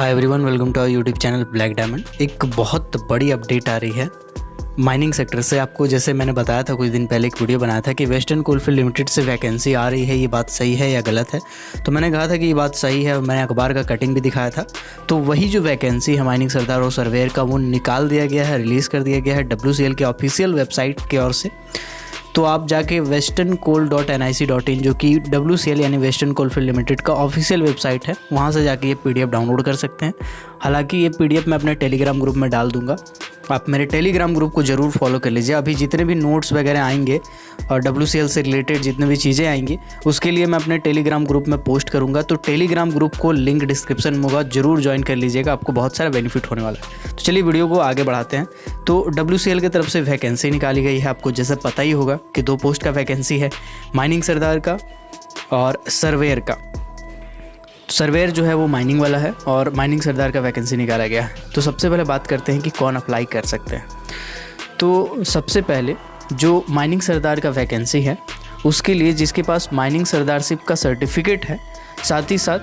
Hi everyone, welcome to our YouTube channel Black Diamond. एक बहुत बड़ी अपडेट आ रही है माइनिंग सेक्टर से। आपको जैसे मैंने बताया था कुछ दिन पहले, एक वीडियो बनाया था कि वेस्टर्न कोलफील्ड लिमिटेड से वैकेंसी आ रही है। ये बात सही है या गलत है? तो मैंने कहा था कि ये बात सही है और मैंने अखबार का कटिंग भी दिखाया था। तो वही जो वैकेंसी है माइनिंग सरदार और सर्वेयर का, वो निकाल दिया गया है, रिलीज़ कर दिया गया है WCL के ऑफिशियल वेबसाइट की ओर से। तो आप जाके westerncoal.nic.in, जो कि WCL यानी वेस्टर्न कोलफील्ड लिमिटेड का ऑफिशियल वेबसाइट है, वहाँ से जाके ये PDF डाउनलोड कर सकते हैं। हालांकि ये PDF मैं अपने टेलीग्राम ग्रुप में डाल दूंगा, आप मेरे टेलीग्राम ग्रुप को ज़रूर फॉलो कर लीजिए। अभी जितने भी नोट्स वगैरह आएंगे और WCL से रिलेटेड जितने भी चीज़ें आएंगी, उसके लिए मैं अपने टेलीग्राम ग्रुप में पोस्ट करूँगा। तो टेलीग्राम ग्रुप को लिंक डिस्क्रिप्शन में होगा, ज़रूर ज्वाइन कर लीजिएगा, आपको बहुत सारा बेनिफिट होने वाला है। तो चलिए वीडियो को आगे बढ़ाते हैं। तो WCL की तरफ से वैकेंसी निकाली गई है। आपको जैसे पता ही होगा कि 2 पोस्ट का वैकेंसी है, माइनिंग सरदार का और सर्वेयर का। सर्वेयर जो है वो माइनिंग वाला है और माइनिंग सरदार का वैकेंसी निकाला गया है। तो सबसे पहले बात करते हैं कि कौन अप्लाई कर सकते हैं। तो सबसे पहले जो माइनिंग सरदार का वैकेंसी है, उसके लिए जिसके पास माइनिंग सरदारशिप का सर्टिफिकेट है, साथ ही साथ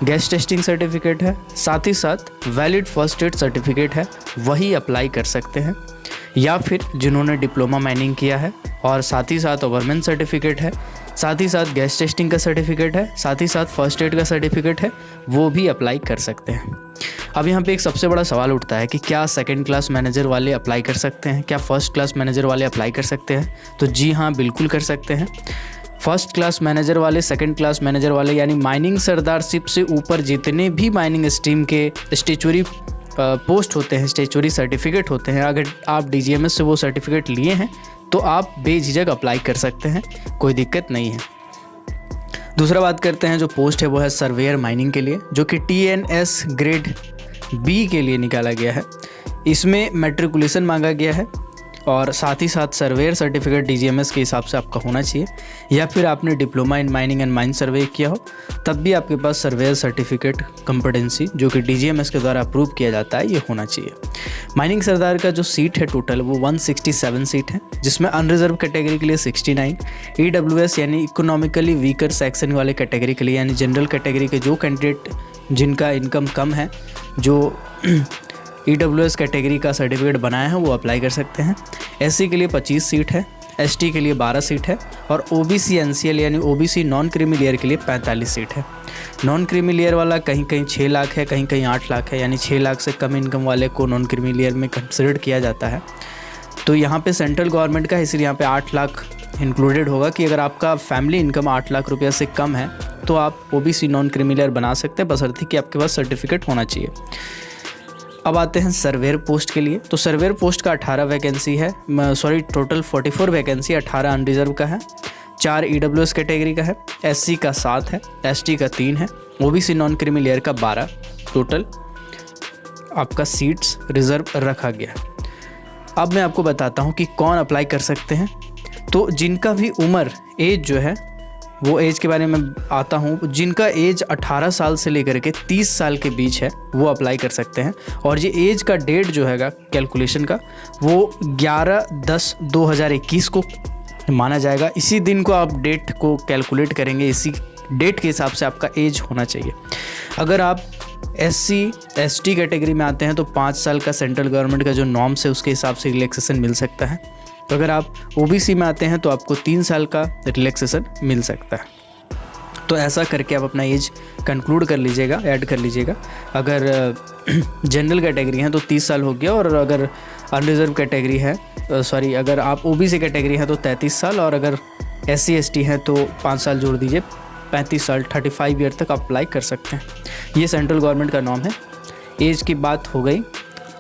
गैस टेस्टिंग सर्टिफिकेट है, साथ ही साथ वैलिड फर्स्ट एड सर्टिफिकेट है, वही अप्लाई कर सकते हैं। या फिर जिन्होंने डिप्लोमा माइनिंग किया है और साथ ही साथ ओवरमैन सर्टिफिकेट है, साथ ही साथ गैस टेस्टिंग का सर्टिफिकेट है, साथ ही साथ फर्स्ट एड का सर्टिफिकेट है, वो भी अप्लाई कर सकते हैं। अब यहाँ पे एक सबसे बड़ा सवाल उठता है कि क्या सेकंड क्लास मैनेजर वाले अप्लाई कर सकते हैं, क्या फर्स्ट क्लास मैनेजर वाले अप्लाई कर सकते हैं? तो जी हाँ, बिल्कुल कर सकते हैं। फर्स्ट क्लास मैनेजर वाले, सेकंड क्लास मैनेजर वाले, यानी माइनिंग सरदारशिप से ऊपर जितने भी माइनिंग स्ट्रीम के स्टेचुरी पोस्ट होते हैं, स्टेचुरी सर्टिफिकेट होते हैं, अगर आप DGMS से वो सर्टिफिकेट लिए हैं तो आप बेझिझक अप्लाई कर सकते हैं, कोई दिक्कत नहीं है। दूसरा बात करते हैं, जो पोस्ट है वो है सर्वेयर माइनिंग के लिए, जो कि TNS ग्रेड B के लिए निकाला गया है। इसमें मैट्रिकुलेशन मांगा गया है और साथ ही साथ सर्वेयर सर्टिफिकेट DGMS के हिसाब से आपका होना चाहिए, या फिर आपने diploma in mining and mine सर्वे किया हो, तब भी आपके पास सर्वेयर सर्टिफिकेट कॉम्पिटेंसी जो कि DGMS के द्वारा अप्रूव किया जाता है, ये होना चाहिए। माइनिंग सरदार का जो सीट है टोटल, वो 167 सीट है, जिसमें अनरिजर्व कैटेगरी के लिए 69, EWS यानी इकोनॉमिकली वीकर सेक्शन वाले कैटेगरी के लिए, यानी जनरल कैटेगरी के जो कैंडिडेट जिनका इनकम कम है, जो EWS कैटेगरी का सर्टिफिकेट बनाया है, वो अप्लाई कर सकते हैं। SC के लिए 25 सीट है, ST के लिए 12 सीट है और OBC NCL यानी OBC नॉन क्रीमी लेयर के लिए 45 सीट है। नॉन क्रीमी लेयर वाला कहीं कहीं 6 लाख है, कहीं कहीं 8 लाख है, यानी 6 लाख से कम इनकम वाले को नॉन क्रीमी लेयर में कंसिडर किया जाता है। तो यहाँ पे सेंट्रल गवर्नमेंट का, इसलिए यहाँ पे 8 लाख इंक्लूडेड होगा कि अगर आपका फैमिली इनकम 8 लाख रुपया से कम है तो आप OBC नॉन क्रीमी लेयर बना सकते हैं, बशर्ते कि आपके पास सर्टिफिकेट होना चाहिए। अब आते हैं सर्वेयर पोस्ट के लिए। तो सर्वेयर पोस्ट का 18 वैकेंसी है, टोटल 44 वैकेंसी, 18 अनरिजर्व का है, 4 EWS कैटेगरी का है, SC का 7 है, ST का 3 है, OBC नॉन क्रीमी लेयर का 12, टोटल आपका सीट्स रिजर्व रखा गया है। अब मैं आपको बताता हूँ कि कौन अप्लाई कर सकते हैं। तो जिनका भी उम्र, एज जो है, वो एज के बारे में आता हूँ। जिनका एज 18 साल से लेकर के 30 साल के बीच है, वो अप्लाई कर सकते हैं। और ये एज का डेट जो हैगा कैलकुलेशन का, वो 11/10/2021 को माना जाएगा। इसी दिन को आप डेट को कैलकुलेट करेंगे, इसी डेट के हिसाब से आपका एज होना चाहिए। अगर आप SC ST कैटेगरी में आते हैं तो 5 साल का सेंट्रल गवर्नमेंट का जो नॉर्म्स है उसके हिसाब से रिलैक्सेशन मिल सकता है। तो अगर आप OBC में आते हैं तो आपको 3 साल का रिलैक्सेशन मिल सकता है। तो ऐसा करके आप अपना एज कंक्लूड कर लीजिएगा, ऐड कर लीजिएगा। अगर जनरल कैटेगरी है तो 30 साल हो गया, और अगर अनरिजर्व कैटेगरी है, अगर आप OBC कैटेगरी है तो 33 साल, और अगर SC ST है तो 5 साल जोड़ दीजिए, 35 साल, 35 ईयर तक आप अप्लाई कर सकते हैं। ये सेंट्रल गवर्नमेंट का नॉर्म है। एज की बात हो गई।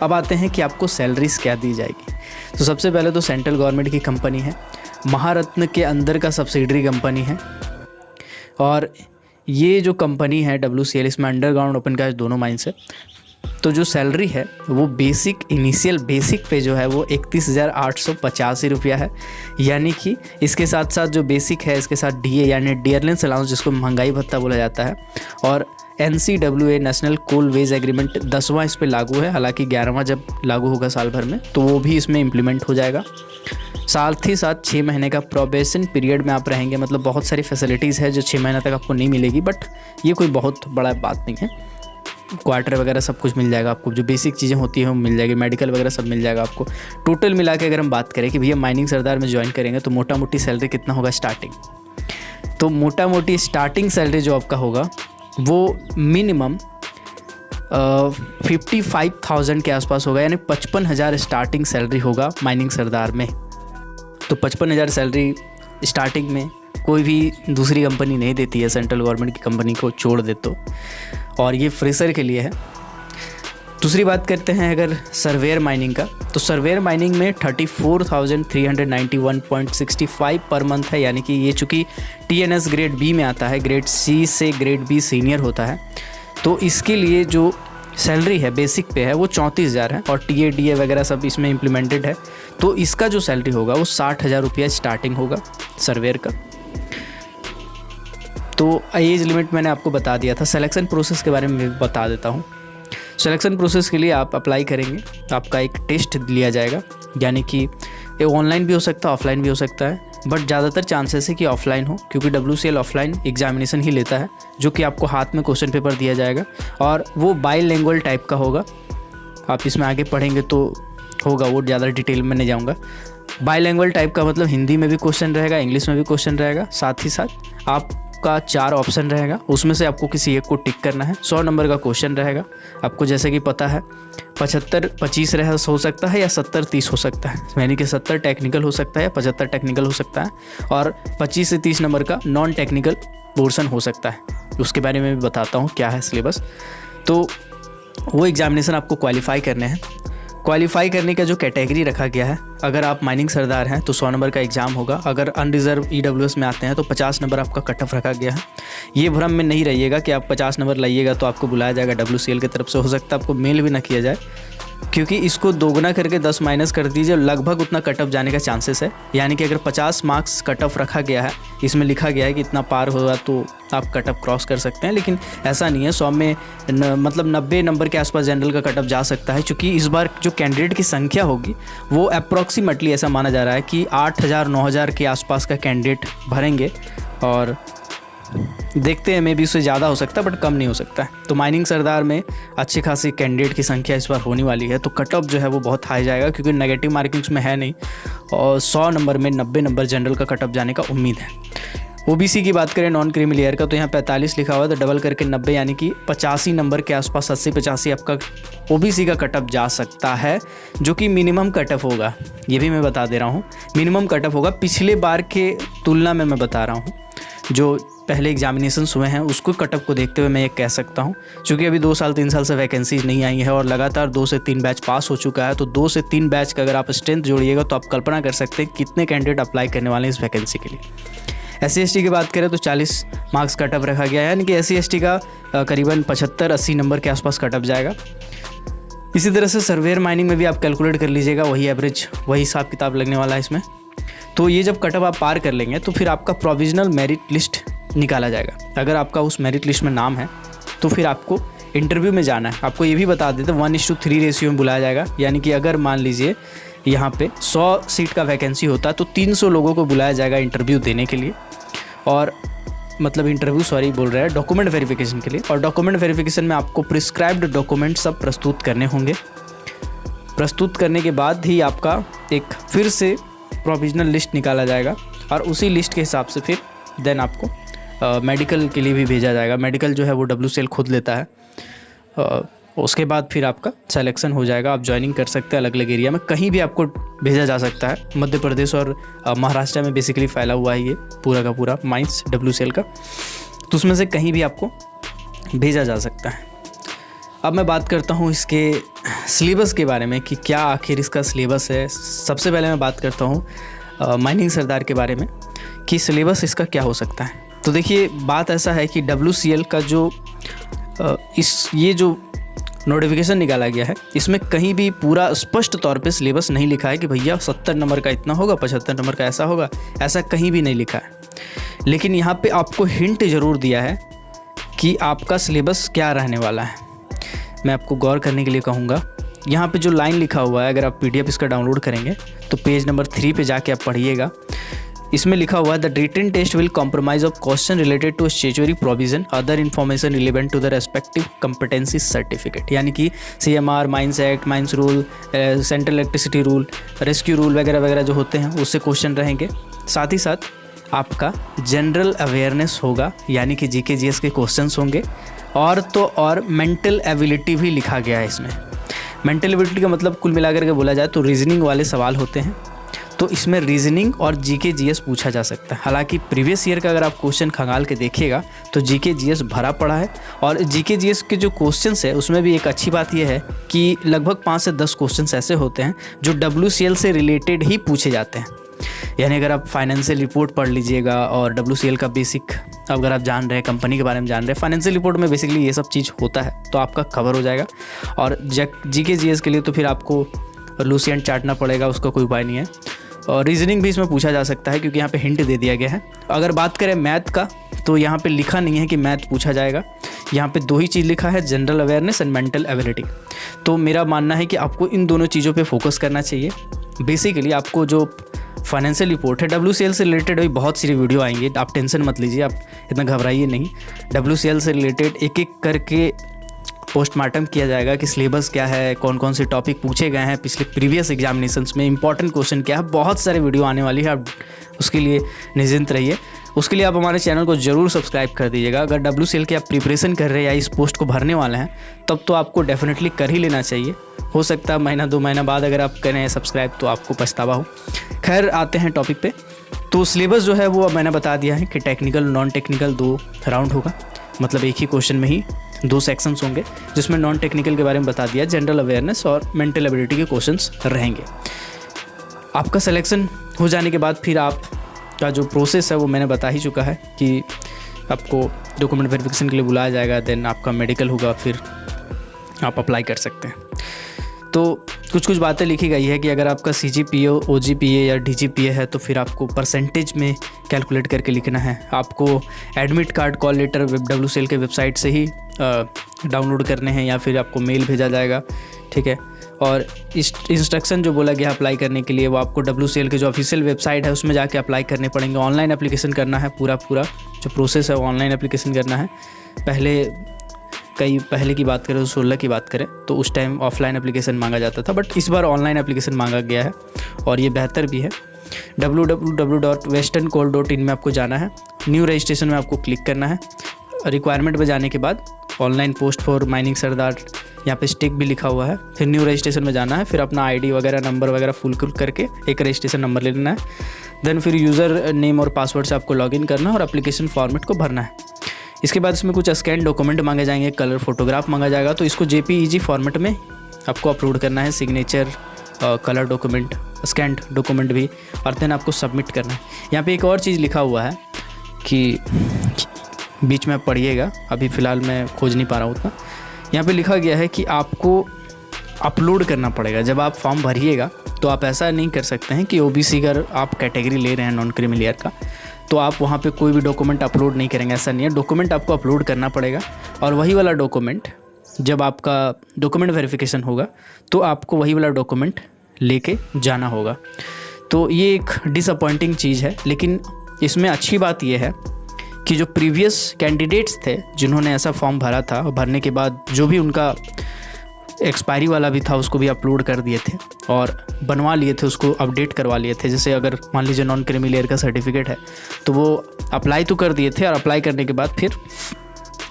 अब आते हैं कि आपको सैलरीज क्या दी जाएगी। तो सबसे पहले तो सेंट्रल गवर्नमेंट की कंपनी है, महारत्न के अंदर का सब्सिडरी कंपनी है, और ये जो कंपनी है WCL, इसमें अंडरग्राउंड ओपन कास्ट दोनों माइंस है। तो जो सैलरी है वो इनिशियल बेसिक पे जो है वो 31,885 रुपया है, यानी कि इसके साथ साथ जो बेसिक है, इसके साथ DA यानी डियरलेंस अलाउंस, जिसको महंगाई भत्ता बोला जाता है, और NCWA national coal veg agreement 10वां इस पे लागू है। हालांकि 11वां जब लागू होगा साल भर में तो वो भी इसमें इम्प्लीमेंट हो जाएगा। साथ ही साथ 6 महीने का प्रोबेशन पीरियड में आप रहेंगे, मतलब बहुत सारी फैसिलिटीज़ है जो 6 महीने तक आपको नहीं मिलेगी, बट ये कोई बहुत बड़ा बात नहीं है। क्वार्टर वगैरह सब कुछ मिल जाएगा आपको, जो बेसिक चीज़ें होती हैं वो मिल जाएगी, मेडिकल वगैरह सब मिल जाएगा आपको। टोटल मिला के अगर हम बात करें कि भैया माइनिंग सरदार में ज्वाइन करेंगे तो मोटा मोटी सैलरी कितना होगा स्टार्टिंग, तो मोटा मोटी स्टार्टिंग सैलरी जो आपका होगा वो मिनिमम 55,000 के आसपास होगा, यानी 55,000 स्टार्टिंग सैलरी होगा माइनिंग सरदार में। तो 55,000 सैलरी स्टार्टिंग में कोई भी दूसरी कंपनी नहीं देती है, सेंट्रल गवर्नमेंट की कंपनी को छोड़ दे तो, और ये फ्रेशर के लिए है। दूसरी बात करते हैं अगर सर्वेयर माइनिंग का, तो सर्वेयर माइनिंग में 34,391.65 पर मंथ है, यानी कि ये चूँकि TNS ग्रेड बी में आता है, ग्रेड सी से ग्रेड बी सीनियर होता है, तो इसके लिए जो सैलरी है बेसिक पे है वो 34,000 है, और TA DA वगैरह सब इसमें इम्प्लीमेंटेड है, तो इसका जो सैलरी होगा वो 60,000 रुपया स्टार्टिंग होगा सर्वेयर का। तो एज लिमिट मैंने आपको बता दिया था। सिलेक्शन प्रोसेस के बारे में भी बता देता हूँ। सिलेक्शन प्रोसेस के लिए आप अप्लाई करेंगे, आपका एक टेस्ट लिया जाएगा, यानी कि ये ऑनलाइन भी हो सकता है, ऑफलाइन भी हो सकता है, बट ज़्यादातर चांसेस है कि ऑफलाइन हो, क्योंकि WCL ऑफलाइन एग्जामिनेशन ही लेता है, जो कि आपको हाथ में क्वेश्चन पेपर दिया जाएगा और वो बाईलिंगुअल टाइप का होगा। आप इसमें आगे पढ़ेंगे तो होगा, वो ज़्यादा डिटेल में नहीं जाऊँगा। बाईलिंगुअल टाइप का मतलब हिंदी में भी क्वेश्चन रहेगा, इंग्लिश में भी क्वेश्चन रहेगा, साथ ही साथ आपका 4 ऑप्शन रहेगा, उसमें से आपको किसी एक को टिक करना है। 100 नंबर का क्वेश्चन रहेगा। आपको जैसे कि पता है 75-25 हो सकता है या 70-30 हो सकता है, यानी कि 70 टेक्निकल हो सकता है या 75 टेक्निकल हो सकता है, और 25 से 30 नंबर का नॉन टेक्निकल पोर्शन हो सकता है। उसके बारे में भी बताता हूँ क्या है सिलेबस। तो वो एग्जामिनेशन आपको क्वालिफाई करने हैं। क्वालिफाई करने का जो कैटेगरी रखा गया है, अगर आप माइनिंग सरदार हैं तो 100 नंबर का एग्ज़ाम होगा, अगर अनरिजर्व EWS में आते हैं तो 50 नंबर आपका कट ऑफ रखा गया है। ये भ्रम में नहीं रहिएगा कि आप 50 नंबर लाइएगा तो आपको बुलाया जाएगा WCL की तरफ से, हो सकता है आपको मेल भी ना किया जाए, क्योंकि इसको दोगुना करके 10 माइनस कर दीजिए, लगभग उतना कट ऑफ जाने का चांसेस है। यानी कि अगर 50 मार्क्स कट ऑफ रखा गया है, इसमें लिखा गया है कि इतना पार होगा तो आप कट ऑफ क्रॉस कर सकते हैं, लेकिन ऐसा नहीं है। 100 में मतलब 90 नंबर के आसपास जनरल का कट ऑफ जा सकता है, क्योंकि इस बार जो कैंडिडेट की संख्या होगी वो अप्रॉक्सीमेटली ऐसा माना जा रहा है कि 8,000-9,000 के आसपास का कैंडिडेट भरेंगे, और देखते हैं मे भी उससे ज़्यादा हो सकता है बट कम नहीं हो सकता है। तो माइनिंग सरदार में अच्छी खासी कैंडिडेट की संख्या इस बार होने वाली है, तो कट ऑफ जो है वो बहुत हाई जाएगा, क्योंकि नेगेटिव मार्किंग्स में है नहीं, और 100 नंबर में 90 नंबर जनरल का कट ऑफ जाने का उम्मीद है। OBC की बात करें नॉन क्रीमी लेयर का, तो यहाँ 45 लिखा हुआ है, तो डबल करके 90, यानी कि 85 नंबर के आसपास, 80-85 आपका OBC का कट ऑफ जा सकता है, जो कि मिनिमम कट ऑफ होगा। ये भी मैं बता दे रहा हूँ, मिनिमम कट ऑफ होगा। पिछले बार के तुलना में मैं बता रहा हूँ, जो पहले एग्जामिनेशंस हुए हैं उसको कट ऑफ को देखते हुए मैं ये कह सकता हूँ, क्योंकि अभी 2 साल 3 साल से वैकेंसीज नहीं आई है और लगातार 2 से 3 बैच पास हो चुका है। तो 2 से 3 बैच का अगर आप स्ट्रेंथ जोड़िएगा तो आप कल्पना कर सकते हैं कितने कैंडिडेट अप्लाई करने वाले हैं इस वैकेंसी के लिए। SC/ST की बात करें तो 40 मार्क्स कट ऑफ रखा गया है, यानी कि SC/ST का करीबन 75-80 नंबर के आसपास कट ऑफ जाएगा। इसी तरह से सर्वेयर माइनिंग में भी आप कैलकुलेट कर लीजिएगा, वही एवरेज, वही हिसाब किताब लगने वाला है इसमें। तो ये जब कट ऑफ आप पार कर लेंगे तो फिर आपका प्रोविजनल मेरिट लिस्ट निकाला जाएगा। अगर आपका उस मेरिट लिस्ट में नाम है तो फिर आपको इंटरव्यू में जाना है। आपको ये भी बता देते 1:3 रेशियो में बुलाया जाएगा, यानी कि अगर मान लीजिए यहाँ पे 100 सीट का वैकेंसी होता है तो 300 लोगों को बुलाया जाएगा इंटरव्यू देने के लिए, और मतलब इंटरव्यू बोल रहा है डॉक्यूमेंट वेरिफिकेशन के लिए। और डॉक्यूमेंट वेरिफिकेशन में आपको प्रिस्क्राइब्ड डॉक्यूमेंट सब प्रस्तुत करने होंगे। प्रस्तुत करने के बाद ही आपका एक फिर से प्रोविजनल लिस्ट निकाला जाएगा, और उसी लिस्ट के हिसाब से फिर देन आपको मेडिकल के लिए भी भेजा जाएगा। मेडिकल जो है वो WCL खुद लेता है। उसके बाद फिर आपका सिलेक्शन हो जाएगा, आप ज्वाइनिंग कर सकते हैं अलग अलग एरिया में, कहीं भी आपको भेजा जा सकता है। मध्य प्रदेश और महाराष्ट्र में बेसिकली फैला हुआ है ये पूरा का पूरा माइंस WCL का, तो उसमें से कहीं भी आपको भेजा जा सकता है। अब मैं बात करता हूँ इसके सिलेबस के बारे में कि क्या आखिर इसका सिलेबस है। सबसे पहले मैं बात करता हूँ माइनिंग सरदार के बारे में कि सिलेबस इसका क्या हो सकता है। तो देखिए बात ऐसा है कि WCL का जो ये जो नोटिफिकेशन निकाला गया है इसमें कहीं भी पूरा स्पष्ट तौर पे सिलेबस नहीं लिखा है कि भैया 70 नंबर का इतना होगा, 75 नंबर का ऐसा होगा, ऐसा कहीं भी नहीं लिखा है। लेकिन यहाँ पे आपको हिंट ज़रूर दिया है कि आपका सिलेबस क्या रहने वाला है। मैं आपको गौर करने के लिए कहूँगा, यहाँ पे जो लाइन लिखा हुआ है, अगर आप PDF इसका डाउनलोड करेंगे तो पेज नंबर 3 पे जाके आप पढ़िएगा। इसमें लिखा हुआ है the written test will compromise of question related to statutory provision other information relevant to the respective competency certificate, यानी कि CMR, mines act, mines rule, central electricity rule, rescue rule वगैरह वगैरह जो होते हैं उससे क्वेश्चन रहेंगे। साथ ही साथ आपका जनरल अवेयरनेस होगा, यानी कि GK GS के क्वेश्चंस होंगे। और तो और मेंटल एबिलिटी भी लिखा गया है इसमें। मेंटल एबिलिटी का मतलब कुल मिलाकर के बोला जाए तो रीजनिंग वाले सवाल होते हैं, तो इसमें रीजनिंग और GK GS पूछा जा सकता है। हालांकि प्रीवियस ईयर का अगर आप क्वेश्चन खंगाल के देखिएगा तो GK GS भरा पड़ा है, और GK GS के जो क्वेश्चंस है उसमें भी एक अच्छी बात यह है कि लगभग 5 से 10 क्वेश्चंस ऐसे होते हैं जो WCL से रिलेटेड ही पूछे जाते हैं। यानी अगर आप फाइनेंशियल रिपोर्ट पढ़ लीजिएगा और WCL का बेसिक अगर आप जान रहे हैं, कंपनी के बारे में जान रहे हैं, फाइनेंशियल रिपोर्ट में बेसिकली ये सब चीज़ होता है, तो आपका कवर हो जाएगा। और GK GS के लिए तो फिर आपको लूसियन चाटना पड़ेगा, उसका कोई उपाय नहीं है। और रीजनिंग भी इसमें पूछा जा सकता है क्योंकि यहाँ पे हिंट दे दिया गया है। अगर बात करें मैथ का तो यहाँ पे लिखा नहीं है कि मैथ पूछा जाएगा, यहाँ पे 2 ही चीज़ लिखा है, general awareness and mental ability. तो मेरा मानना है कि आपको इन दोनों चीज़ों पे फोकस करना चाहिए। बेसिकली आपको जो फाइनेंशियल रिपोर्ट है, WCL से रिलेटेड भी बहुत सारी वीडियो आएंगी, आप टेंशन मत लीजिए, आप इतना घबराइए नहीं। WCL से रिलेटेड एक एक करके पोस्टमार्टम किया जाएगा कि सिलेबस क्या है, कौन कौन से टॉपिक पूछे गए हैं पिछले प्रीवियस एग्जामिनेशंस में, इंपॉर्टेंट क्वेश्चन क्या है, बहुत सारे वीडियो आने वाली है। आप उसके लिए निश्चिंत रहिए। उसके लिए आप हमारे चैनल को ज़रूर सब्सक्राइब कर दीजिएगा। अगर WCL की आप प्रिपरेशन कर रहे हैं या इस पोस्ट को भरने वाले हैं तब तो आपको डेफिनेटली कर ही लेना चाहिए। हो सकता है महीना 2 महीना बाद अगर आप करें सब्सक्राइब तो आपको पछतावा हो। खैर आते हैं टॉपिक पे। तो सिलेबस जो है वो मैंने बता दिया है कि टेक्निकल नॉन टेक्निकल 2 राउंड होगा, मतलब एक ही क्वेश्चन में ही 2 सेक्शंस होंगे, जिसमें नॉन टेक्निकल के बारे में बता दिया, जनरल अवेयरनेस और मेंटल एबिलिटी के क्वेश्चंस रहेंगे। आपका सिलेक्शन हो जाने के बाद फिर आप का जो प्रोसेस है वो मैंने बता ही चुका है कि आपको डॉक्यूमेंट वेरिफिकेशन के लिए बुलाया जाएगा, देन आपका मेडिकल होगा, फिर आप अप्लाई कर सकते हैं। तो कुछ कुछ बातें लिखी गई है कि अगर आपका CGPA, OGPA या DGPA है तो फिर आपको परसेंटेज में कैलकुलेट करके लिखना है। आपको admit card, call letter WCL के वेबसाइट से ही डाउनलोड करने हैं या फिर आपको मेल भेजा जाएगा, ठीक है। और इस इंस्ट्रक्शन जो बोला गया अप्लाई करने के लिए वो आपको WCL के जो ऑफिशियल वेबसाइट है उसमें जाके अप्लाई करने पड़ेंगे। ऑनलाइन एप्लीकेशन करना है, पूरा जो प्रोसेस है वो ऑनलाइन एप्लीकेशन करना है। पहले की बात करें तो 16 की बात करें तो उस टाइम ऑफलाइन एप्लीकेशन मांगा जाता था, बट इस बार ऑनलाइन एप्लीकेशन मांगा गया है और ये बेहतर भी है। www.westerncoal.in में आपको जाना है, न्यू रजिस्ट्रेशन में आपको क्लिक करना है। रिक्वायरमेंट में जाने के बाद ऑनलाइन पोस्ट फॉर माइनिंग सरदार, यहाँ पे स्टिक भी लिखा हुआ है। फिर न्यू रजिस्ट्रेशन में जाना है, फिर अपना ID वगैरह नंबर वगैरह फुल करके एक रजिस्ट्रेशन नंबर ले लेना है। देन फिर यूज़र नेम और पासवर्ड से आपको लॉगिन करना है और एप्लीकेशन फॉर्मेट को भरना है। इसके बाद इसमें कुछ स्कैन डॉक्यूमेंट मांगे जाएंगे, कलर फोटोग्राफ मांगा जाएगा, तो इसको JPEG फॉर्मेट में आपको अपलोड करना है, signature, colour document, scanned document भी, और देन आपको सबमिट करना है। यहाँ पे एक और चीज़ लिखा हुआ है कि बीच में आप पढ़िएगा, अभी फ़िलहाल मैं खोज नहीं पा रहा हूँ उतना। यहाँ पे लिखा गया है कि आपको अपलोड करना पड़ेगा जब आप फॉर्म भरिएगा। तो आप ऐसा नहीं कर सकते हैं कि OBC का आप कैटेगरी ले रहे हैं नॉन क्रीमी लेयर का तो आप वहाँ पे कोई भी डॉक्यूमेंट अपलोड नहीं करेंगे, ऐसा नहीं है। डॉक्यूमेंट आपको अपलोड करना पड़ेगा और वही वाला डॉक्यूमेंट जब आपका डॉक्यूमेंट वेरिफिकेशन होगा तो आपको वही वाला डॉक्यूमेंट लेके जाना होगा। तो ये एक डिसअपॉइंटिंग चीज़ है, लेकिन इसमें अच्छी बात यह है कि जो प्रीवियस कैंडिडेट्स थे जिन्होंने ऐसा फॉर्म भरा था, भरने के बाद जो भी उनका एक्सपायरी वाला भी था उसको भी अपलोड कर दिए थे और बनवा लिए थे, उसको अपडेट करवा लिए थे। जैसे अगर मान लीजिए नॉन क्रीमी लेयर का सर्टिफिकेट है तो वो अप्लाई तो कर दिए थे और अप्लाई करने के बाद फिर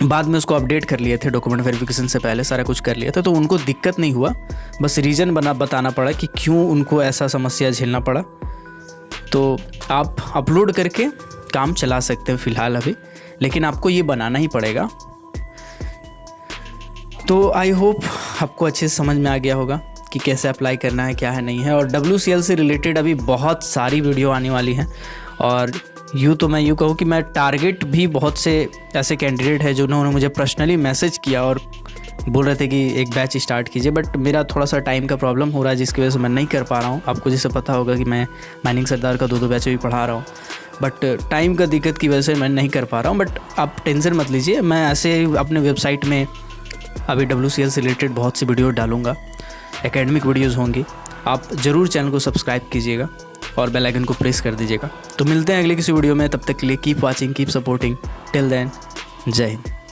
बाद में उसको अपडेट कर लिए थे, डॉक्यूमेंट वेरिफिकेशन से पहले सारा कुछ कर लिया था, तो उनको दिक्कत नहीं हुआ। बस रीज़न बताना पड़ा कि क्यों उनको ऐसा समस्या झेलना पड़ा। तो आप अपलोड करके काम चला सकते हैं फ़िलहाल अभी, लेकिन आपको ये बनाना ही पड़ेगा। तो आई होप आपको अच्छे से समझ में आ गया होगा कि कैसे अप्लाई करना है, क्या है नहीं है। और WCL से रिलेटेड अभी बहुत सारी वीडियो आने वाली हैं और मैं यूँ कहूँ कि मैं टारगेट भी बहुत से ऐसे कैंडिडेट हैं जिन्होंने मुझे पर्सनली मैसेज किया और बोल रहे थे कि एक बैच स्टार्ट कीजिए, बट मेरा थोड़ा सा टाइम का प्रॉब्लम हो रहा है जिसकी वजह से मैं नहीं कर पा रहा हूँ। आपको जैसे पता होगा कि मैं माइनिंग सरदार का 2 बैच भी पढ़ा रहा हूँ, बट टाइम का दिक्कत की वजह से मैं नहीं कर पा रहा हूँ। बट आप टेंशन मत लीजिए, मैं ऐसे अपने वेबसाइट में अभी WCL से रिलेटेड बहुत सी वीडियो डालूँगा, एकेडमिक वीडियोज़ होंगी। आप ज़रूर चैनल को सब्सक्राइब कीजिएगा और बेल आइकन को प्रेस कर दीजिएगा। तो मिलते हैं अगले किसी वीडियो में, तब तक के लिए keep watching, keep supporting, till then जय हिंद।